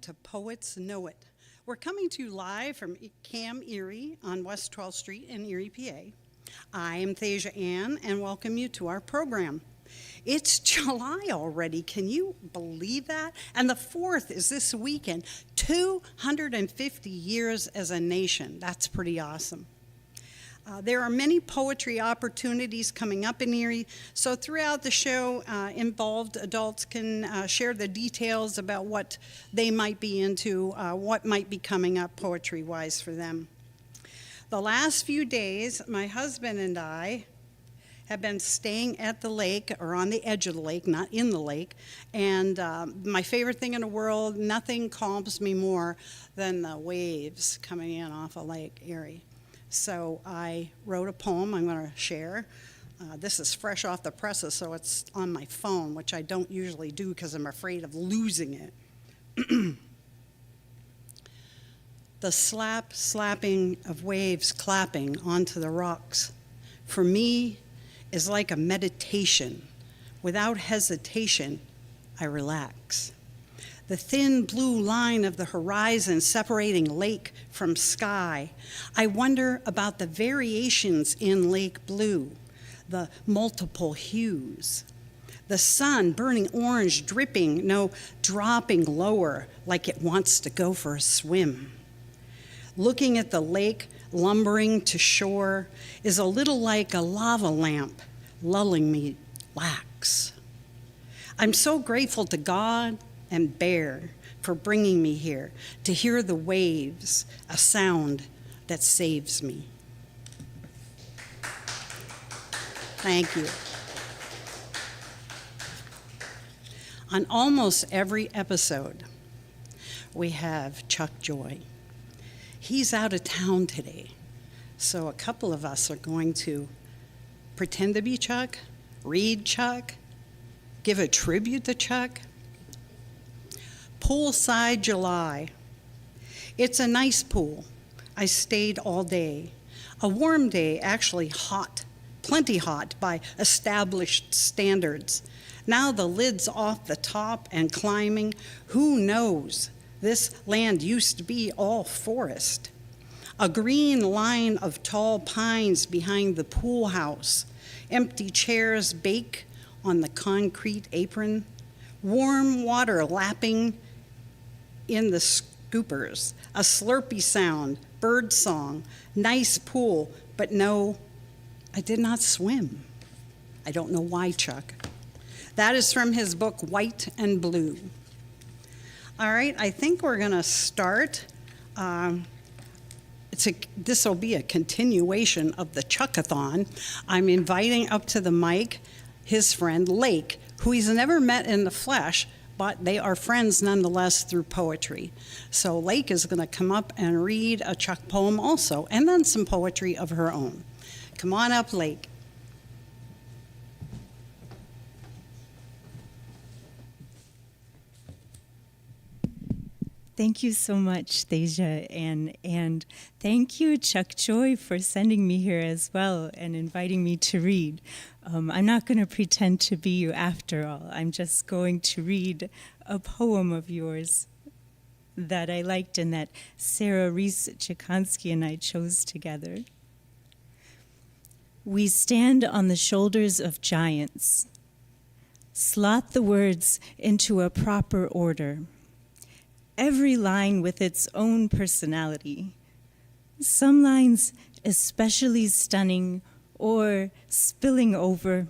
to Poets Know It. We're coming to you live from Cam Erie on West 12th Street in Erie, PA. I am Thasia Ann and welcome you to our program. It's July already, can you believe that? And the 4th is this weekend, 250 years as a nation. That's pretty awesome. There are many poetry opportunities coming up in Erie, so throughout the show, involved adults can share the details about what they might be into, what might be coming up poetry-wise for them. The last few days, my husband and I have been staying at the lake, or on the edge of the lake, not in the lake, and my favorite thing in the world, nothing calms me more than the waves coming in off of Lake Erie. So I wrote a poem I'm going to share. This is fresh off the presses, so it's on my phone, which I don't usually do because I'm afraid of losing it. The slapping of waves clapping onto the rocks, for me, is like a meditation. Without hesitation, I relax. The thin blue line of the horizon separating lake from sky. I wonder about the variations in lake blue, the multiple hues. The sun burning orange, dripping, no, dropping lower like it wants to go for a swim. Looking at the lake lumbering to shore is a little like a lava lamp lulling me lax. I'm so grateful to God and Bear for bringing me here to hear the waves, a sound that saves me. Thank you. On almost every episode, we have Chuck Joy. He's out of town today, so a couple of us are going to pretend to be Chuck, read Chuck, give a tribute to Chuck. Poolside July. It's a nice pool. I stayed all day. A warm day, actually hot, plenty hot by established standards. Now the lid's off the top and climbing. Who knows? This land used to be all forest. A green line of tall pines behind the pool house. Empty chairs bake on the concrete apron. Warm water lapping in the scoopers, a slurpy sound, bird song, nice pool, but no, I did not swim. I don't know why, Chuck. That is from his book, White and Blue. All right, I think we're gonna start. This will be a continuation of the Chuckathon. I'm inviting up to the mic his friend Lake, who he's never met in the flesh, but they are friends nonetheless through poetry. So Lake is going to come up and read a Chuck poem also, and then some poetry of her own. Come on up, Lake. Thank you so much, Thasia, and thank you, Chuck Joy, for sending me here as well and inviting me to read. I'm not going to pretend to be you after all. I'm just going to read a poem of yours that I liked and that Sarah Reese-Chikansky and I chose together. We stand on the shoulders of giants. Slot the words into a proper order. Every line with its own personality. Some lines especially stunning or spilling over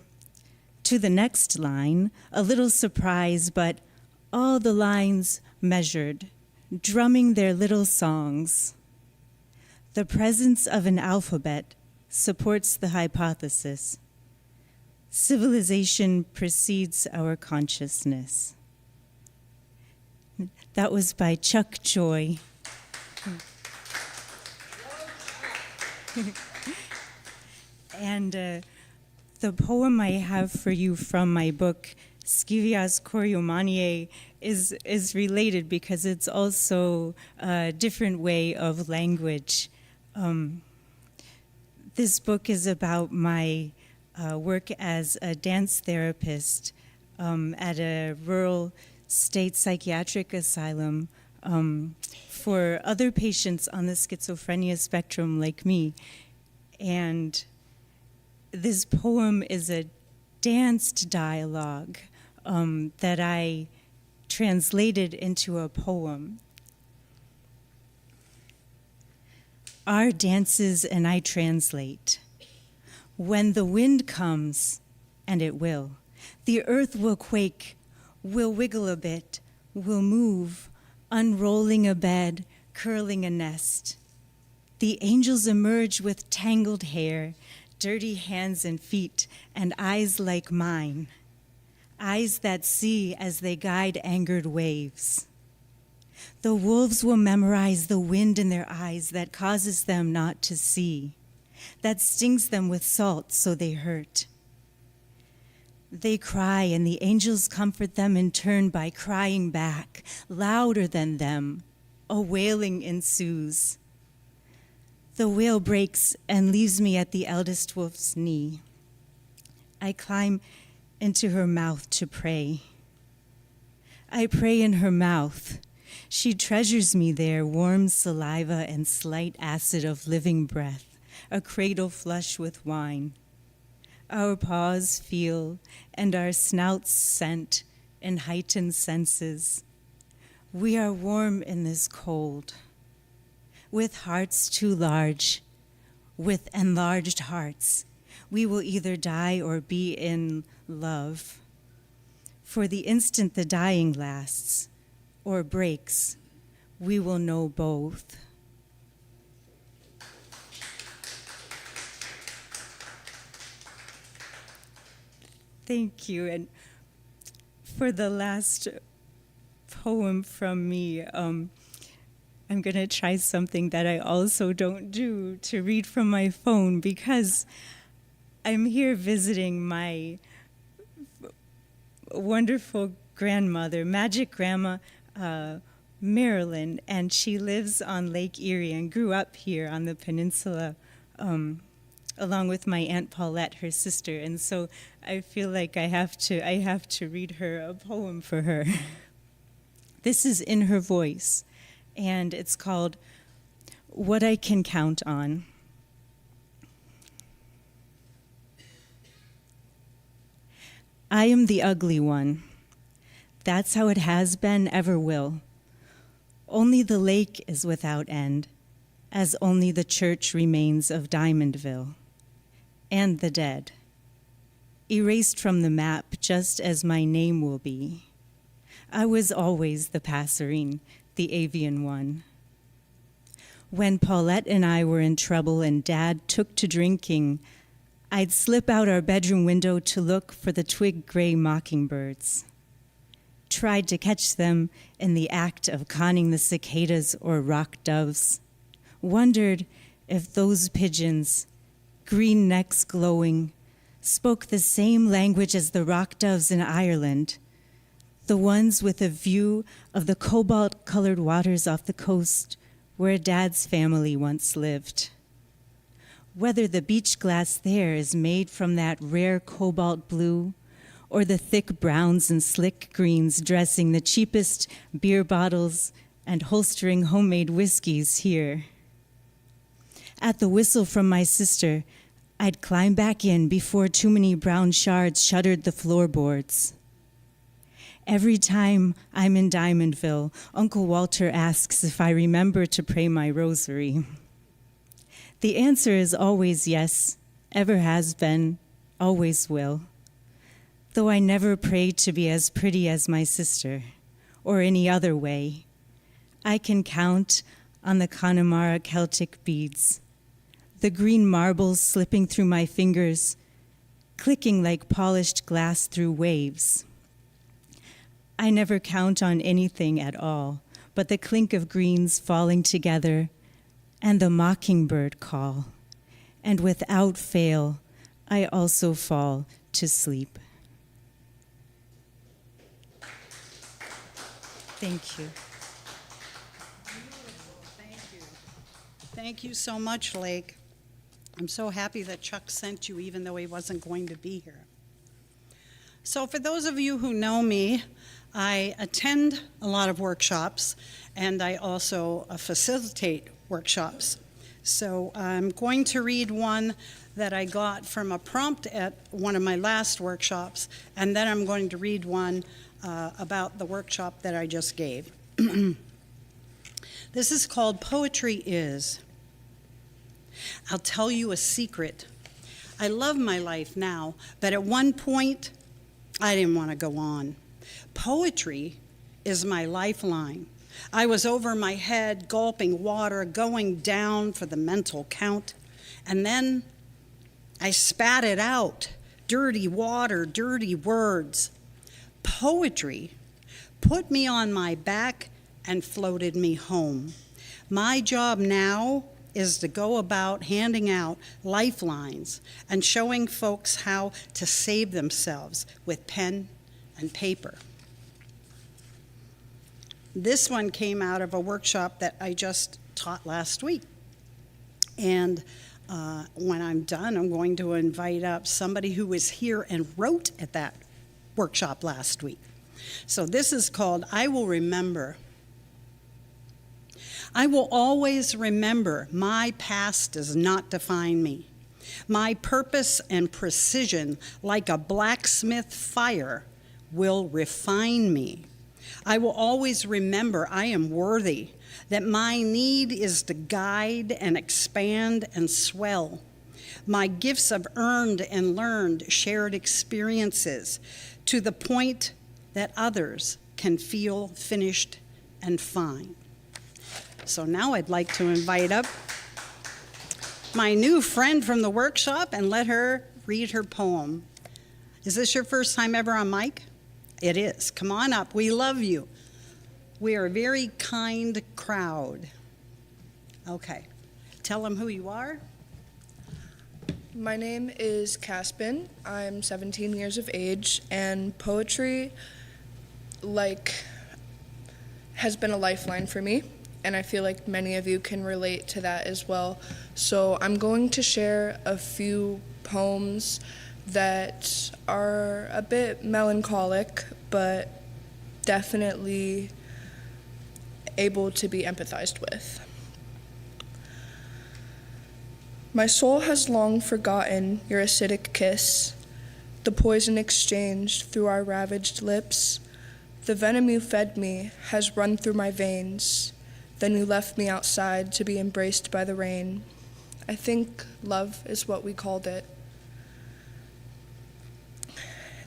to the next line, a little surprise, but all the lines measured, drumming their little songs. The presence of an alphabet supports the hypothesis. Civilization precedes our consciousness. That was by Chuck Joy. And the poem I have for you from my book, Skivias Koryomanie, is related because it's also a different way of language. This book is about my work as a dance therapist at a rural state psychiatric asylum for other patients on the schizophrenia spectrum like me. And this poem is a danced dialogue that I translated into a poem. Our dances and I translate. When the wind comes, and it will, the earth will quake, will wiggle a bit, will move, unrolling a bed, curling a nest. The angels emerge with tangled hair, dirty hands and feet, and eyes like mine, eyes that see as they guide angered waves. The wolves will memorize the wind in their eyes that causes them not to see, that stings them with salt so they hurt. They cry, and the angels comfort them in turn by crying back, louder than them. A wailing ensues. The wail breaks and leaves me at the eldest wolf's knee. I climb into her mouth to pray. I pray in her mouth. She treasures me there, warm saliva and slight acid of living breath, a cradle flush with wine. Our paws feel, and our snouts scent in heightened senses. We are warm in this cold, with hearts too large, with enlarged hearts. We will either die or be in love. For the instant the dying lasts, or breaks, we will know both. Thank you. And for the last poem from me, I'm going to try something that I also don't do, to read from my phone, because I'm here visiting my wonderful grandmother, Magic Grandma Marilyn, and she lives on Lake Erie and grew up here on the peninsula, along with my Aunt Paulette, her sister. And so I feel like I have to read her a poem for her. This is in her voice, and it's called What I Can Count On. I am the ugly one. That's how it has been, ever will. Only the lake is without end, as only the church remains of Diamondville, and the dead, erased from the map just as my name will be. I was always the passerine, the avian one. When Paulette and I were in trouble and Dad took to drinking, I'd slip out our bedroom window to look for the twig-gray mockingbirds. Tried to catch them in the act of conning the cicadas or rock doves. Wondered if those pigeons, green necks glowing, spoke the same language as the rock doves in Ireland, the ones with a view of the cobalt-colored waters off the coast where Dad's family once lived. Whether the beach glass there is made from that rare cobalt blue, or the thick browns and slick greens dressing the cheapest beer bottles and holstering homemade whiskeys here. At the whistle from my sister, I'd climb back in before too many brown shards shuttered the floorboards. Every time I'm in Diamondville, Uncle Walter asks if I remember to pray my rosary. The answer is always yes, ever has been, always will. Though I never prayed to be as pretty as my sister, or any other way, I can count on the Connemara Celtic beads, the green marbles slipping through my fingers, clicking like polished glass through waves. I never count on anything at all but the clink of greens falling together and the mockingbird call, and without fail, I also fall to sleep. Thank you. Thank you. Thank you so much, Lake. I'm so happy that Chuck sent you, even though he wasn't going to be here. So for those of you who know me, I attend a lot of workshops, and I also facilitate workshops. So I'm going to read one that I got from a prompt at one of my last workshops, and then I'm going to read one about the workshop that I just gave. This is called Poetry Is. I'll tell you a secret. I love my life now, but at one point, I didn't want to go on. Poetry is my lifeline. I was over my head, gulping water, going down for the mental count, and then I spat it out. Dirty water, dirty words. Poetry put me on my back and floated me home. My job now is to go about handing out lifelines and showing folks how to save themselves with pen and paper. This one came out of a workshop that I just taught last week. And when I'm done, I'm going to invite up somebody who was here and wrote at that workshop last week. So this is called I Will Remember. I will always remember my past does not define me. My purpose and precision, like a blacksmith fire, will refine me. I will always remember I am worthy, that my need is to guide and expand and swell. My gifts of earned and learned shared experiences to the point that others can feel finished and fine. So now I'd like to invite up my new friend from the workshop and let her read her poem. Is this your first time ever on mic? It is. Come on up. We love you. We are a very kind crowd. Okay. Tell them who you are. My name is Caspin. I'm 17 years of age, and poetry, has been a lifeline for me, and I feel like many of you can relate to that as well. So I'm going to share a few poems that are a bit melancholic, but definitely able to be empathized with. My soul has long forgotten your acidic kiss, the poison exchanged through our ravaged lips. The venom you fed me has run through my veins. Then you left me outside to be embraced by the rain. I think love is what we called it.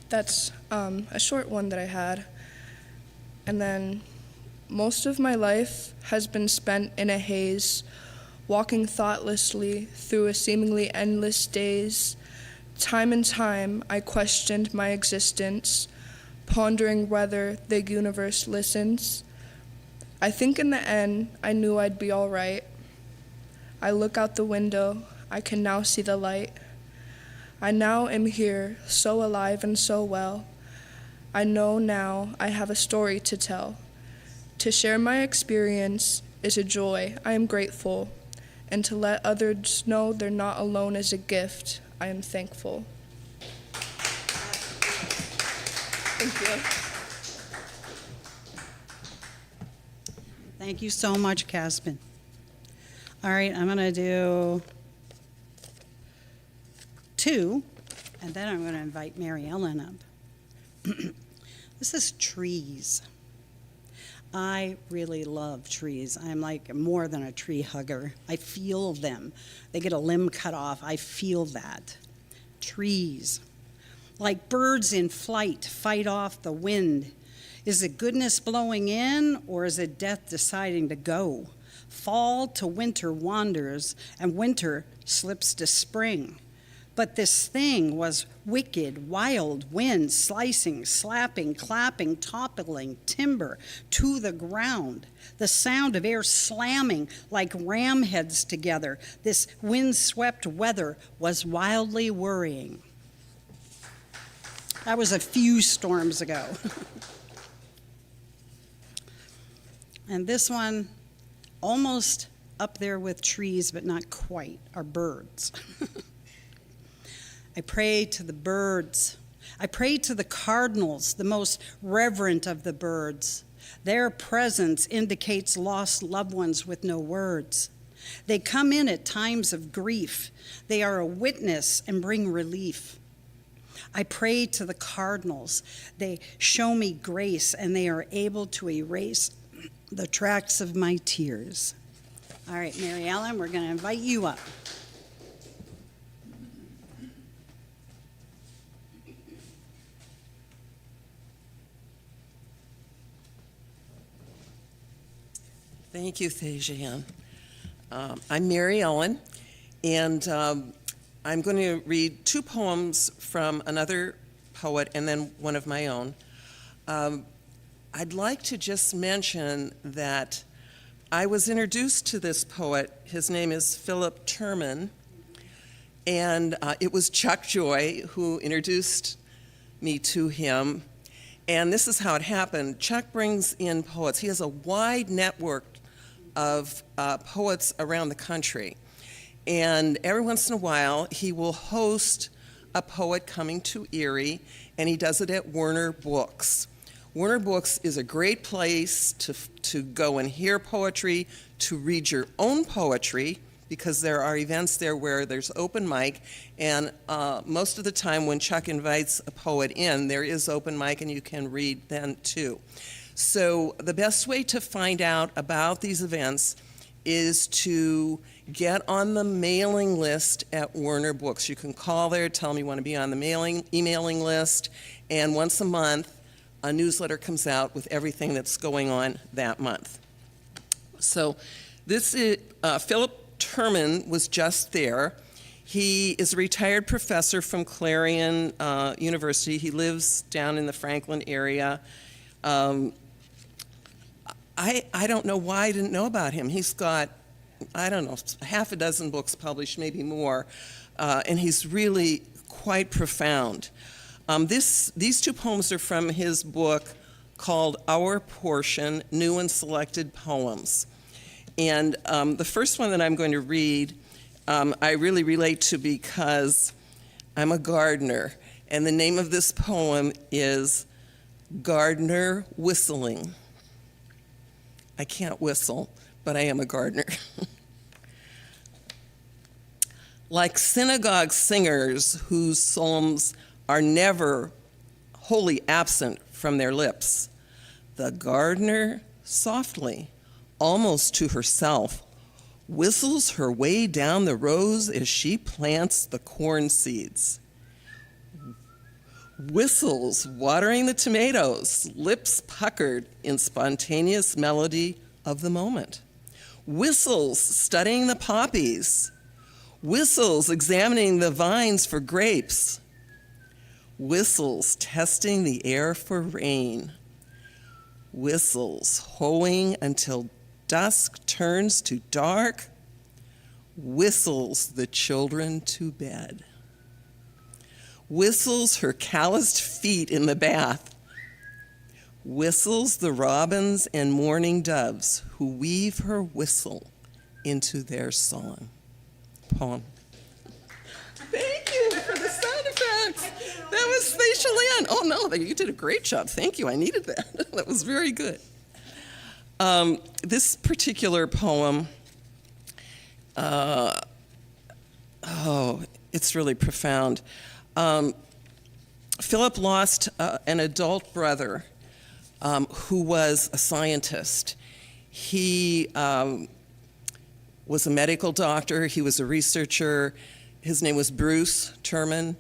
That's a short one that I had. And then most of my life has been spent in a haze, walking thoughtlessly through a seemingly endless days. Time and time I questioned my existence, pondering whether the universe listens. I think in the end I knew I'd be all right. I look out the window, I can now see the light. I now am here, so alive and so well. I know now I have a story to tell. To share my experience is a joy, I am grateful. And to let others know they're not alone is a gift, I am thankful. Thank you. Thank you so much, Caspin. All right, I'm going to do two, and then I'm going to invite Mary Ellen up. This is trees. I really love trees. I'm like more than a tree hugger. I feel them. They get a limb cut off. I feel that. Trees. Like birds in flight, fight off the wind. Is it goodness blowing in, or is it death deciding to go? Fall to winter wanders, and winter slips to spring. But this thing was wicked, wild wind, slicing, slapping, clapping, toppling timber to the ground. The sound of air slamming like ram heads together. This wind-swept weather was wildly worrying. That was a few storms ago. And this one, almost up there with trees, but not quite, are birds. I pray to the birds I pray to the cardinals, the most reverent of the birds. Their presence indicates lost loved ones with no words. They come in at times of grief. They are a witness and bring relief. I pray to the cardinals. They show me grace, and they are able to erase the tracks of my tears. All right, Mary Ellen, we're going to invite you up. Thank you, Thasia. I'm Mary Ellen, and I'm going to read two poems from another poet and then one of my own. I'd like to just mention that I was introduced to this poet. His name is Philip Terman, and it was Chuck Joy who introduced me to him. And this is how it happened. Chuck brings in poets. He has a wide network of poets around the country. And every once in a while, he will host a poet coming to Erie, and he does it at Werner Books. Werner Books is a great place to go and hear poetry, to read your own poetry, because there are events there where there's open mic, and most of the time when Chuck invites a poet in, there is open mic and you can read then too. So the best way to find out about these events is to get on the mailing list at Werner Books. You can call there, tell them you want to be on the emailing list, and once a month, a newsletter comes out with everything that's going on that month. So this is, Philip Terman was just there. He is a retired professor from Clarion University. He lives down in the Franklin area. I don't know why I didn't know about him. He's got, I don't know, half a dozen books published, maybe more, and he's really quite profound. These two poems are from his book called Our Portion, New and Selected Poems. And the first one that I'm going to read, I really relate to because I'm a gardener, and the name of this poem is Gardener Whistling. I can't whistle, but I am a gardener. Like synagogue singers whose psalms are never wholly absent from their lips, the gardener softly, almost to herself, whistles her way down the rows as she plants the corn seeds. Whistles watering the tomatoes, lips puckered in spontaneous melody of the moment. Whistles studying the poppies. Whistles examining the vines for grapes. Whistles testing the air for rain. Whistles hoeing until dusk turns to dark. Whistles the children to bed. Whistles her calloused feet in the bath. Whistles the robins and mourning doves who weave her whistle into their song. Poem. Thank you for the sound effects. That was Thacia Land. Oh no, you did a great job. Thank you. I needed that. That was very good. This particular poem, it's really profound. Philip lost an adult brother who was a scientist. He was a medical doctor. He was a researcher. His name was Bruce Terman.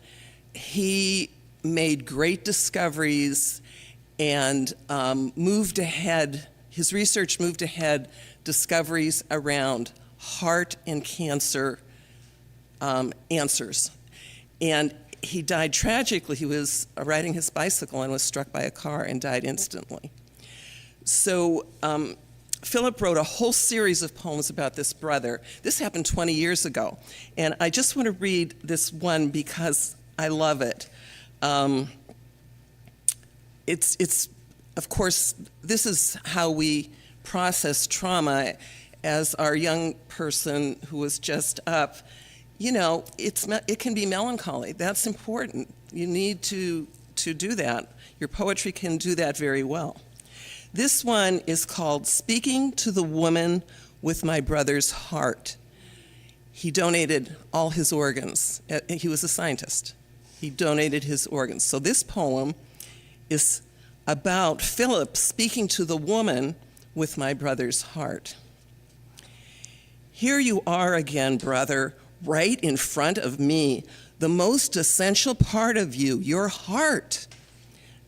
He made great discoveries and moved ahead. His research moved ahead discoveries around heart and cancer answers. And he died tragically. He was riding his bicycle and was struck by a car and died instantly. So Philip wrote a whole series of poems about this brother. This happened 20 years ago. And I just want to read this one because I love it. It's of course, this is how we process trauma. As our young person who was just up, it can be melancholy. That's important. You need to do that. Your poetry can do that very well. This one is called Speaking to the Woman with My Brother's Heart. He donated all his organs. He was a scientist. He donated his organs. So this poem is about Philip speaking to the woman with my brother's heart. Here you are again, brother, right in front of me, the most essential part of you, your heart,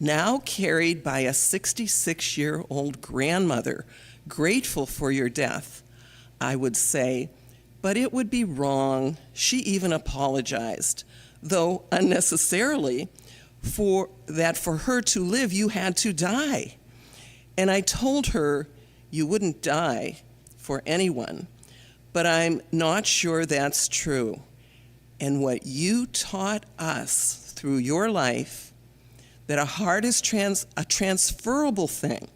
now carried by a 66-year-old grandmother, grateful for your death, I would say, but it would be wrong. She even apologized, though unnecessarily, for her to live, you had to die. And I told her you wouldn't die for anyone, but I'm not sure that's true. And what you taught us through your life, that a heart is a transferable thing,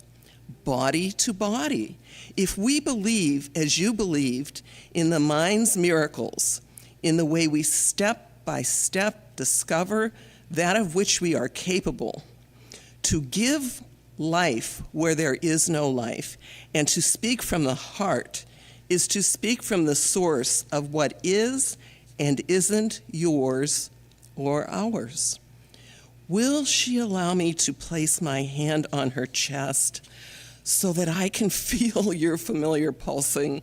body to body. If we believe, as you believed, in the mind's miracles, in the way we step by step discover that of which we are capable, to give life where there is no life, and to speak from the heart is to speak from the source of what is and isn't yours or ours. Will she allow me to place my hand on her chest so that I can feel your familiar pulsing?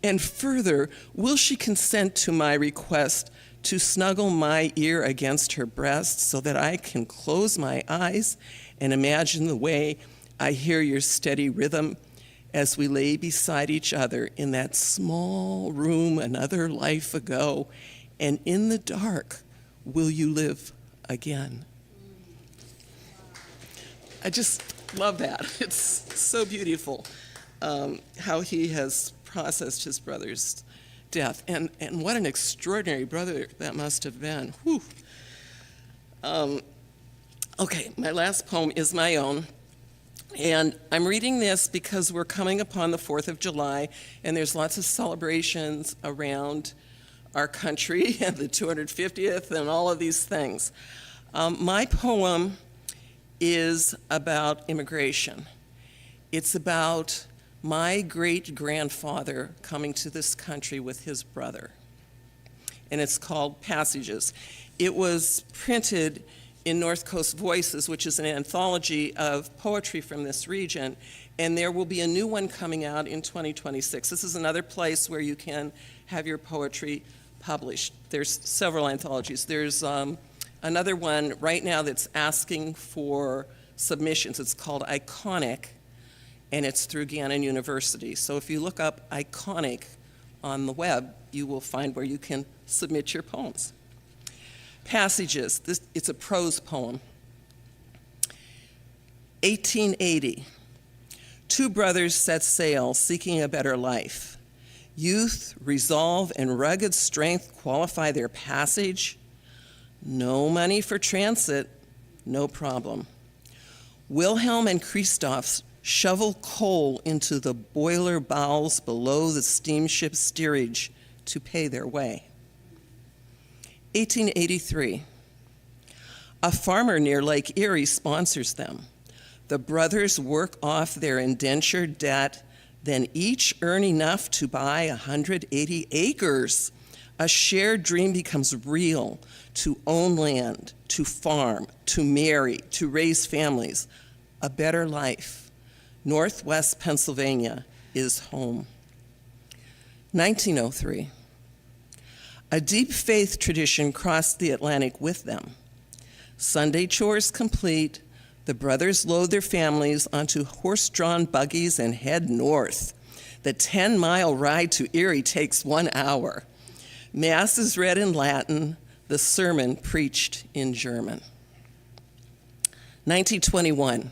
And further, will she consent to my request to snuggle my ear against her breast so that I can close my eyes and imagine the way I hear your steady rhythm as we lay beside each other in that small room another life ago, and in the dark, will you live again? I just love that. It's so beautiful how he has processed his brother's death. And what an extraordinary brother that must have been. Whew. Okay, my last poem is my own. And I'm reading this because we're coming upon the 4th of July, and there's lots of celebrations around our country, and the 250th, and all of these things. My poem is about immigration. It's about my great-grandfather coming to this country with his brother. And it's called Passages. It was printed in North Coast Voices, which is an anthology of poetry from this region, and there will be a new one coming out in 2026. This is another place where you can have your poetry published. There's several anthologies. There's another one right now that's asking for submissions. It's called Iconic, and it's through Gannon University. So if you look up Iconic on the web, you will find where you can submit your poems. Passages. It's a prose poem. 1880. Two brothers set sail seeking a better life. Youth, resolve, and rugged strength qualify their passage. No money for transit, no problem. Wilhelm and Christoph shovel coal into the boiler bowels below the steamship steerage to pay their way. 1883. A farmer near Lake Erie sponsors them. The brothers work off their indentured debt, then each earn enough to buy 180 acres. A shared dream becomes real, to own land, to farm, to marry, to raise families. A better life. Northwest Pennsylvania is home. 1903. A deep faith tradition crossed the Atlantic with them. Sunday chores complete, the brothers load their families onto horse-drawn buggies and head north. The 10-mile ride to Erie takes 1 hour. Mass is read in Latin, the sermon preached in German. 1921.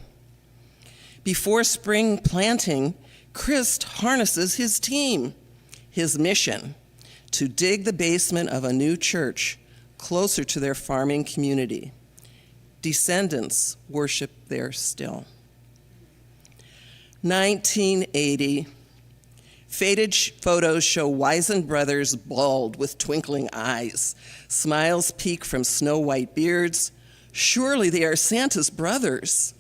Before spring planting, Christ harnesses his team. His mission, to dig the basement of a new church closer to their farming community. Descendants worship there still. 1980, Faded photos show wizened brothers bald with twinkling eyes. Smiles peek from snow-white beards. Surely they are Santa's brothers.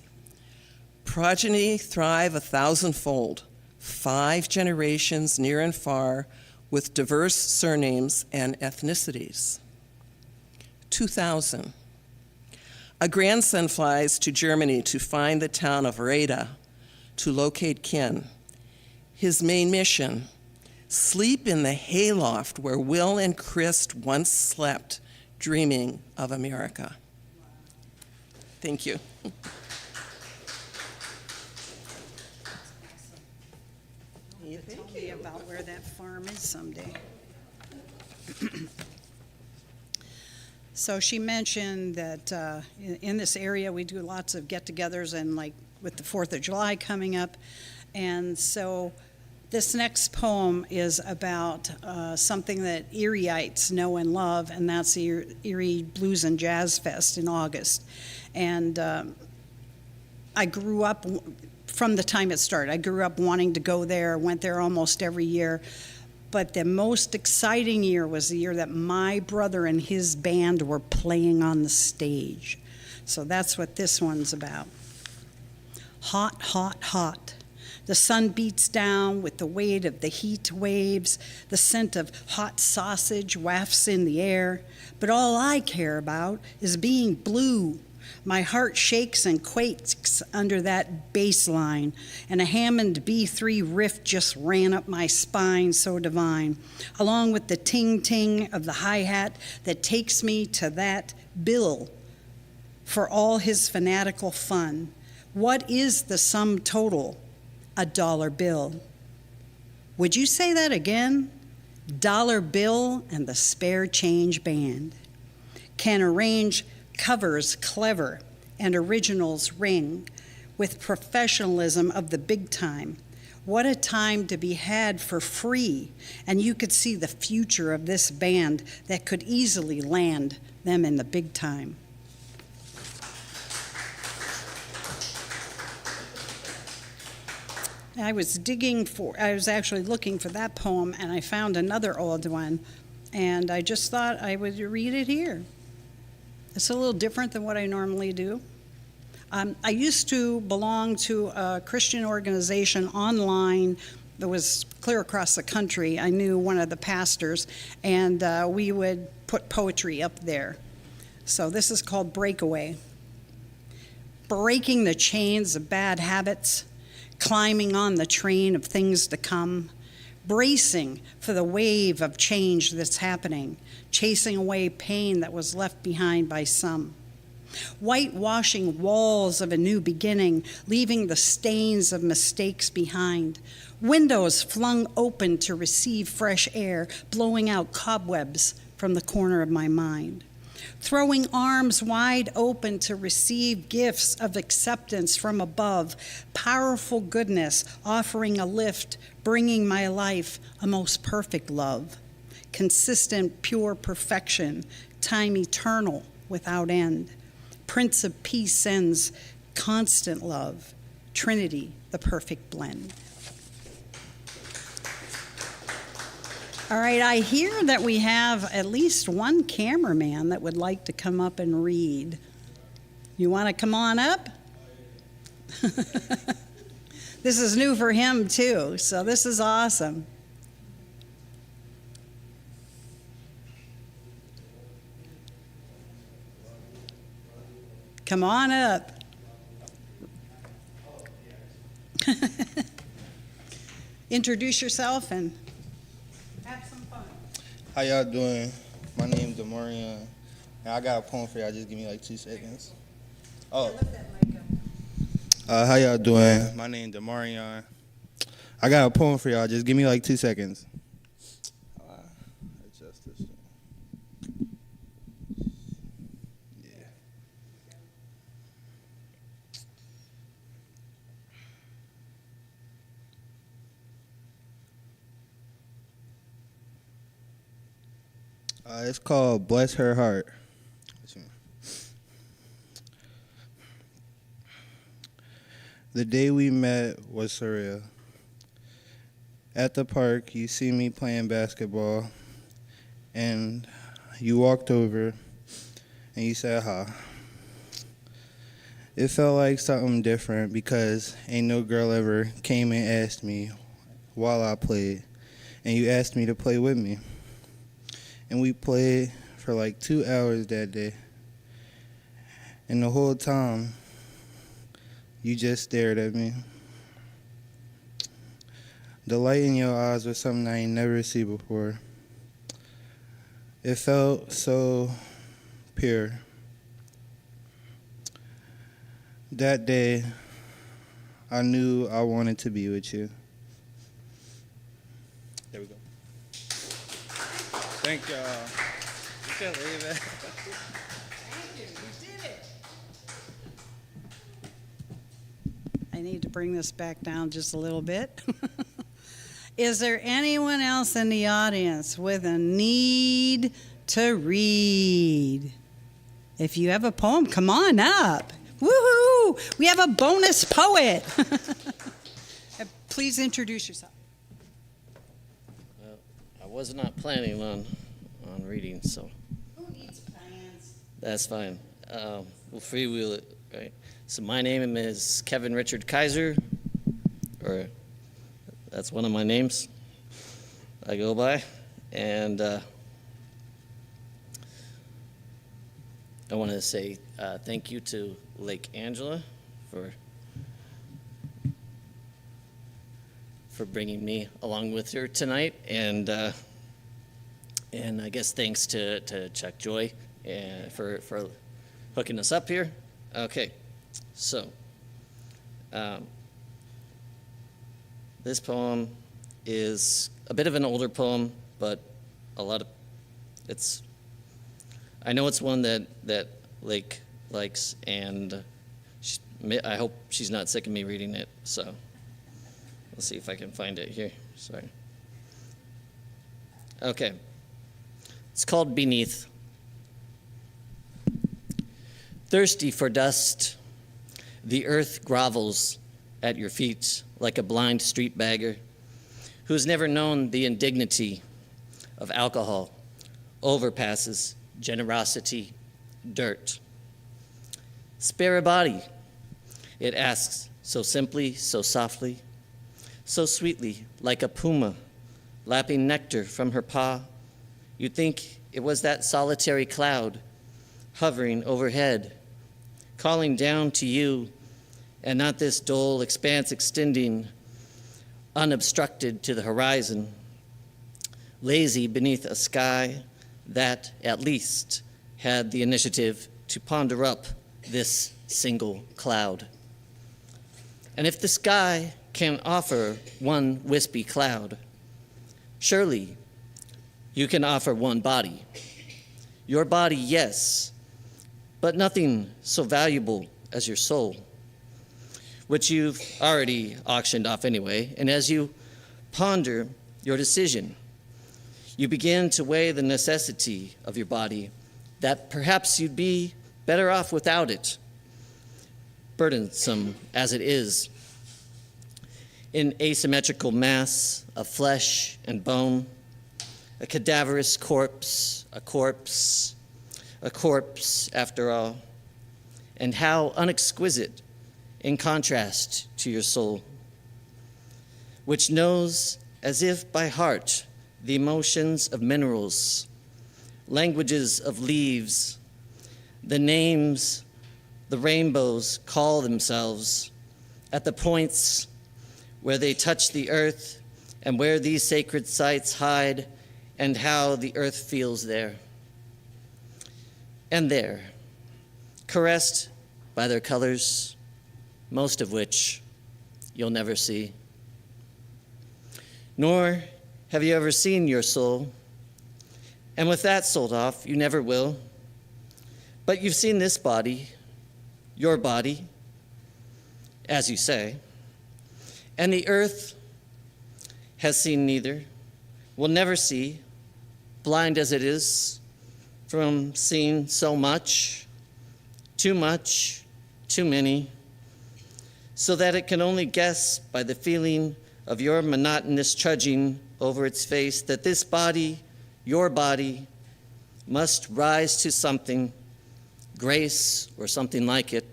Progeny thrive 1,000-fold, 5 generations near and far, with diverse surnames and ethnicities. 2000. A grandson flies to Germany to find the town of Reda, to locate kin. His main mission, sleep in the hayloft where Will and Christ once slept, dreaming of America. Thank you. Tell me about where that farm is someday. So she mentioned that in this area we do lots of get-togethers, and like with the 4th of July coming up. And so this next poem is about something that Erieites know and love, and that's the Erie Blues and Jazz Fest in August. And I grew up, from the time it started, I grew up wanting to go there, went there almost every year. But the most exciting year was the year that my brother and his band were playing on the stage. So that's what this one's about. Hot, hot, hot. The sun beats down with the weight of the heat waves. The scent of hot sausage wafts in the air. But all I care about is being blue. My heart shakes and quakes under that bass line, and a Hammond B3 riff just ran up my spine so divine, along with the ting-ting of the hi-hat that takes me to that Bill for all his fanatical fun. What is the sum total? $1 bill. Would you say that again? Dollar bill and the spare change band can arrange covers clever and originals ring with professionalism of the big time. What a time to be had for free, and you could see the future of this band that could easily land them in the big time. I was actually looking for that poem, and I found another old one, and I just thought I would read it here. It's a little different than what I normally do. I used to belong to a Christian organization online that was clear across the country. I knew one of the pastors, and we would put poetry up there. So this is called Breakaway. Breaking the chains of bad habits, climbing on the train of things to come, bracing for the wave of change that's happening, chasing away pain that was left behind by some. Whitewashing walls of a new beginning, leaving the stains of mistakes behind. Windows flung open to receive fresh air, blowing out cobwebs from the corner of my mind. Throwing arms wide open to receive gifts of acceptance from above, powerful goodness offering a lift, bringing my life a most perfect love. Consistent, pure perfection, time eternal without end. Prince of Peace sends constant love, Trinity, the perfect blend. All right, I hear that we have at least one cameraman that would like to come up and read. You want to come on up? This is new for him too, so this is awesome. Come on up. Introduce yourself and have some fun. How y'all doing? My name's Demarion, and I got a poem for y'all. Just give me like 2 seconds. Oh. How y'all doing? My name's Demarion. I got a poem for y'all. Just give me like 2 seconds. Adjust this. Yeah. It's called Bless Her Heart. The day we met was surreal. At the park, you see me playing basketball, and you walked over and you said hi. It felt like something different because ain't no girl ever came and asked me while I played, and you asked me to play with me. And we played for like 2 hours that day. And the whole time, you just stared at me. The light in your eyes was something I ain't never seen before. It felt so pure. That day, I knew I wanted to be with you. There we go. Thank y'all. You can leave it. Thank you. You did it. I need to bring this back down just a little bit. Is there anyone else in the audience with a need to read? If you have a poem, come on up. Woohoo! We have a bonus poet. Please introduce yourself. Well, I was not planning on reading, so Who needs plans? that's fine. We'll freewheel it, right? So my name is Kevin Richard Kaiser, or that's one of my names I go by, and I want to say thank you to Lake Angela for bringing me along with her tonight, and I guess thanks to Chuck Joy for hooking us up here. Okay, so this poem is a bit of an older poem, but I know it's one that Lake likes, and I hope she's not sick of me reading it, so let's see if I can find it here. Sorry. Okay. It's called Beneath. Thirsty for dust, the earth grovels at your feet like a blind street bagger who's never known the indignity of alcohol, overpasses, generosity, dirt. Spare a body, it asks so simply, so softly, so sweetly, like a puma lapping nectar from her paw. You'd think it was that solitary cloud hovering overhead, calling down to you, and not this dull expanse extending unobstructed to the horizon, lazy beneath a sky that at least had the initiative to ponder up this single cloud. And if the sky can offer one wispy cloud, surely you can offer one body. Your body, yes, but nothing so valuable as your soul, which you've already auctioned off anyway. And as you ponder your decision, you begin to weigh the necessity of your body, that perhaps you'd be better off without it, burdensome as it is, in asymmetrical mass of flesh and bone, a cadaverous corpse, a corpse after all, and how unexquisite in contrast to your soul, which knows as if by heart the emotions of minerals, languages of leaves, the names the rainbows call themselves at the points where they touch the earth and where these sacred sites hide, and how the earth feels there. And there, caressed by their colors, most of which you'll never see. Nor have you ever seen your soul, and with that sold off, you never will. But you've seen this body, your body, as you say, and the earth has seen neither, will never see, blind as it is from seeing so much, too many, so that it can only guess by the feeling of your monotonous trudging over its face, that this body, your body, must rise to something, grace or something like it,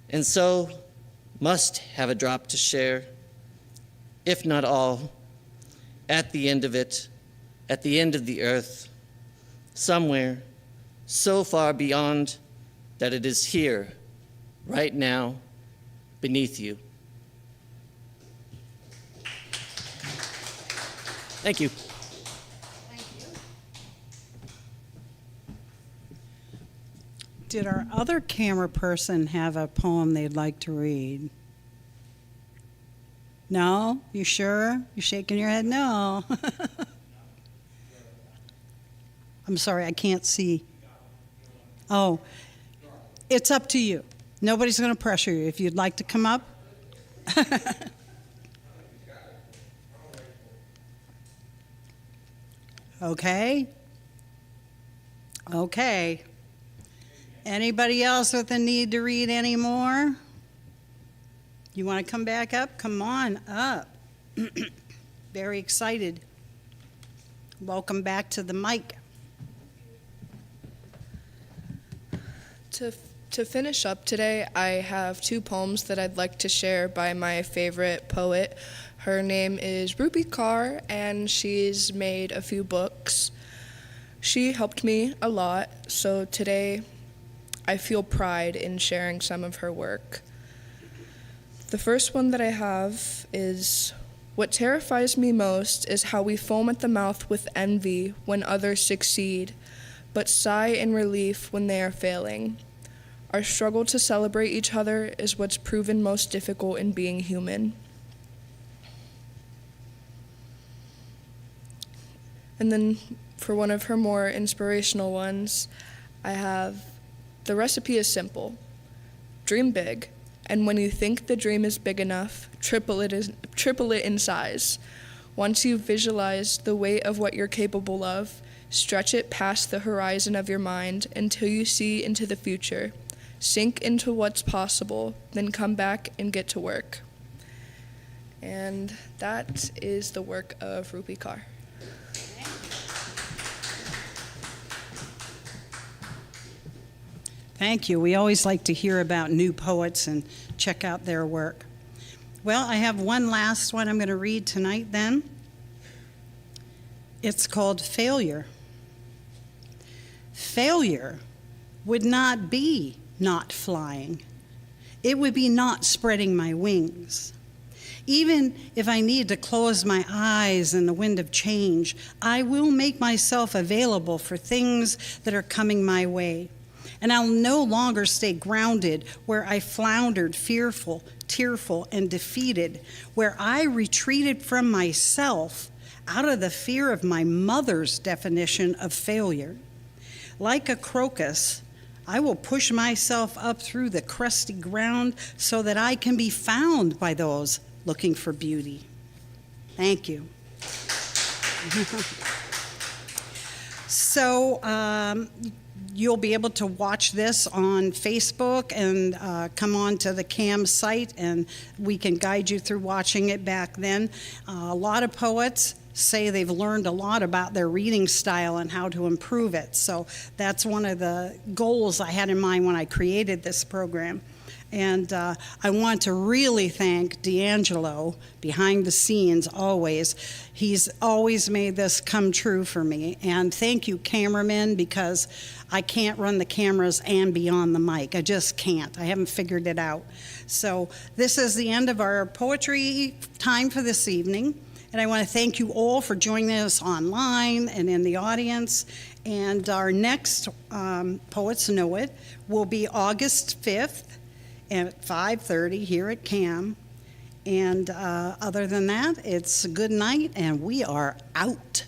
and so must have a drop to share, if not all, at the end of it, at the end of the earth, somewhere so far beyond that it is here, right now, beneath you. Thank you. Did our other camera person have a poem they'd like to read? No? You sure? You're shaking your head no. I'm sorry, I can't see. Oh, it's up to you. Nobody's going to pressure you. If you'd like to come up. Okay. Okay. Anybody else with a need to read any more? You want to come back up? Come on up. Very excited. Welcome back to the mic. To finish up today, I have 2 poems that I'd like to share by my favorite poet. Her name is Rupi Kaur, and she's made a few books. She helped me a lot, so today I feel pride in sharing some of her work. The first one that I have is, "What terrifies me most is how we foam at the mouth with envy when others succeed, but sigh in relief when they are failing. Our struggle to celebrate each other is what's proven most difficult in being human." And then for one of her more inspirational ones, I have, "The recipe is simple. Dream big, and when you think the dream is big enough, triple it in size. Once you visualize the weight of what you're capable of, stretch it past the horizon of your mind until you see into the future. Sink into what's possible, then come back and get to work." And that is the work of Rupi Kaur. Thank you. We always like to hear about new poets and check out their work. Well, I have one last one I'm going to read tonight then. It's called Failure. Failure would not be not flying. It would be not spreading my wings. Even if I need to close my eyes in the wind of change, I will make myself available for things that are coming my way. And I'll no longer stay grounded where I floundered, fearful, tearful, and defeated, where I retreated from myself out of the fear of my mother's definition of failure. Like a crocus, I will push myself up through the crusty ground so that I can be found by those looking for beauty. Thank you. So, you'll be able to watch this on Facebook and come on to the CAM site, and we can guide you through watching it back then. A lot of poets say they've learned a lot about their reading style and how to improve it. So that's one of the goals I had in mind when I created this program. And I want to really thank D'Angelo behind the scenes always. He's always made this come true for me. And thank you, cameramen, because I can't run the cameras and be on the mic. I just can't. I haven't figured it out. So this is the end of our poetry time for this evening. And I want to thank you all for joining us online and in the audience. And our next Poets Know It will be August 5th. At 5:30 here at CAM. And other than that, it's a good night, and we are out.